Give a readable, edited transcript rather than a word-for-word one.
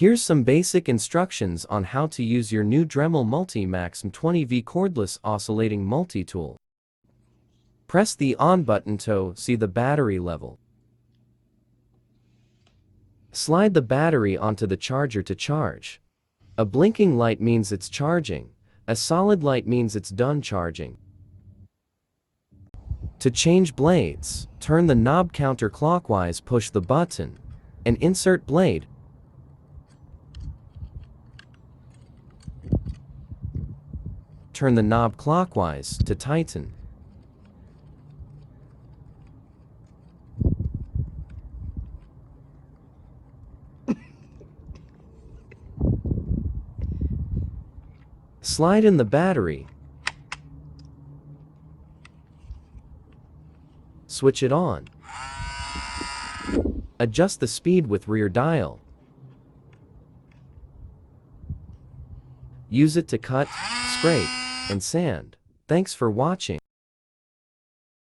Here's some basic instructions on how to use your new Dremel MM20V Cordless Oscillating Multi-Tool. Press the on button to see the battery level. Slide the battery onto the charger to charge. A blinking light means it's charging. A solid light means it's done charging. To change blades, turn the knob counterclockwise, push the button, and insert blade. Turn the knob clockwise to tighten. Slide in the battery. Switch it on. Adjust the speed with rear dial. Use it to cut, scrape, and sand. Thanks for watching.